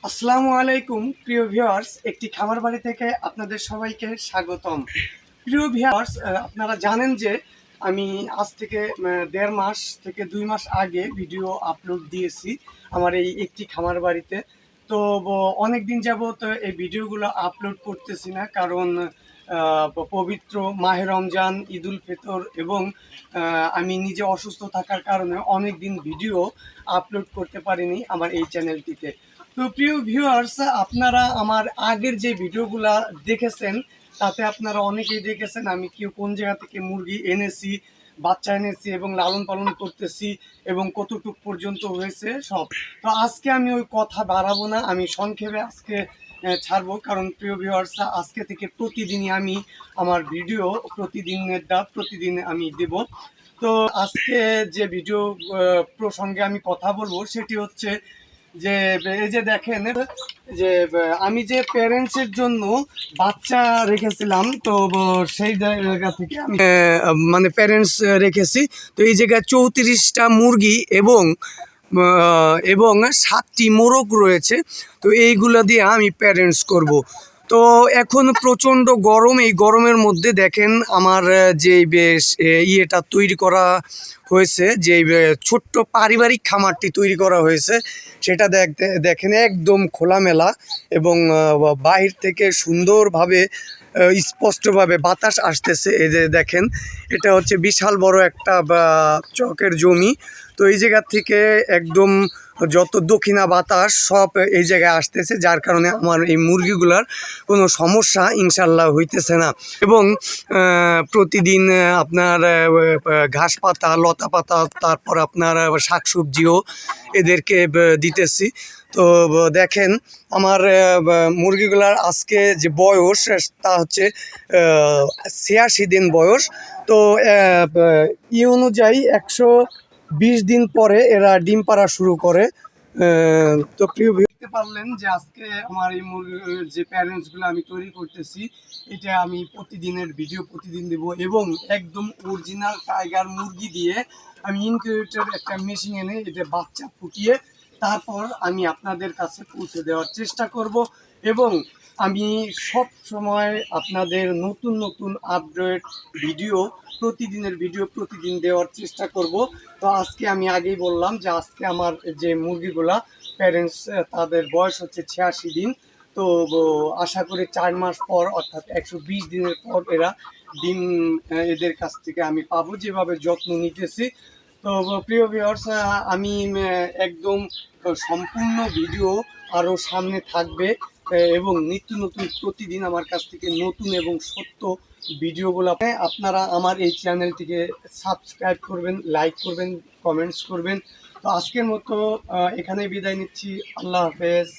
আসসালামু আলাইকুম প্রিয় ভিউয়ার্স, একটি খামার বাড়ি থেকে আপনাদের সবাইকে স্বাগতম। প্রিয় ভিউয়ার্স, আপনারা জানেন যে আমি আজ থেকে ১.৫ মাস থেকে ২ মাস আগে ভিডিও আপলোড দিয়েছি আমার এই একটি খামার বাড়িতে। তো অনেক দিন যাবত এই ভিডিওগুলো আপলোড করতেছি না, কারণ পবিত্র মাহে রমজান, ঈদুল ফিতর এবং আমি নিজে অসুস্থ থাকার কারণে অনেক দিন ভিডিও আপলোড করতে পারিনি আমার এই চ্যানেলটিতে। তো প্রিয় ভিউয়ার্স, আপনারা আমার আগের যে ভিডিওগুলা দেখেছেন তাতে আপনারা অনেকেই দেখেছেন আমি কোন জায়গা থেকে মুরগি এনেছি, বাচ্চা এনেছি এবং লালন পালন করতেছি এবং কতটুক পর্যন্ত হয়েছে সব। তো আজকে আমি ওই কথা বাড়াবো না, আমি সংক্ষেপে আজকে ছাড়বো, কারণ প্রিয় ভিউয়ার্স, আজকে থেকে প্রতিদিনই আমি আমার ভিডিও প্রতিদিন আমি দেব। তো আজকে যে ভিডিও প্রসঙ্গে আমি কথা বলবো সেটি হচ্ছে যে এই যে দেখেন যে আমি যে প্যারেন্টসের জন্য বাচ্চা রেখেছিলাম, তো সেই জায়গা থেকে আমি মানে প্যারেন্টস রেখেছি। তো এই জায়গায় 34টা মুরগি এবং 7টি মোরগ রয়েছে। তো এইগুলো দিয়ে আমি প্যারেন্টস করব। তো এখন প্রচণ্ড গরম, এই গরমের মধ্যে দেখেন আমার যে বেশ ইয়েটা তৈরি করা হয়েছে, যে ছোট্ট পারিবারিক খামারটি তৈরি করা হয়েছে সেটা দেখেন একদম খোলামেলা এবং বাহির থেকে সুন্দরভাবে স্পষ্টভাবে বাতাস আসতেছে। এই যে দেখেন, এটা হচ্ছে বিশাল বড় একটা চকের জমি। তো এই জায়গা থেকে একদম যত দক্ষিণা বাতাস সব এই জায়গায় আসতেছে, যার কারণে আমার এই মুরগিগুলার কোনো সমস্যা ইনশাল্লাহ হইতেছে না। এবং প্রতিদিন আপনার ঘাস পাতা, লতা পাতা, তারপর আপনার শাকসবজিও এদেরকে দিতেছি। তো দেখেন আমার মুরগিগুলার আজকে যে বয়স তা হচ্ছে ৮৬ দিন বয়স। তো অনুযায়ী ১২০ দিন পরে এরা ডিম পাড়া শুরু করে। তো প্রিয় দেখতে পারলেন যে আজকে আমার এই মুরগির যে প্যারেন্টসগুলো আমি তৈরি করতেছি, এটা আমি প্রতিদিনের ভিডিও প্রতিদিন দেব এবং একদম অরিজিনাল টাইগার মুরগি দিয়ে আমি ইনকিউবেটর একটা মেশিন এনে এটা বাচ্চা ফুটিয়ে তারপর আমি আপনাদের কাছে পৌঁছে দেওয়ার চেষ্টা করব। এবং আমি সব সময় আপনাদের নতুন নতুন আপডেট ভিডিও প্রতিদিন দেওয়ার চেষ্টা করব। তো আজকে আমি আগেই বললাম যে আজকে আমার যে মুরগিগুলা প্যারেন্টস, তাদের বয়স হচ্ছে ৮৬ দিন। তো আশা করি ৪ মাস পর অর্থাৎ ১২০ দিনের পর এরা ডিম এদের কাছ থেকে আমি পাবো, যেভাবে যত্ন নিতেছি। তো প্রিয় ভিউয়ার্স, আমি একদম সম্পূর্ণ ভিডিও আরও সামনে থাকবে এবং নিত্য নতুন প্রতিদিন আমার কাছ থেকে নতুন এবং সত্য ভিডিওগুলো আপনারা আমার এই চ্যানেলটিকে সাবস্ক্রাইব করবেন, লাইক করবেন, কমেন্টস করবেন। তো আজকের মতো এখানেই বিদায় নিচ্ছি। আল্লাহ হাফেজ।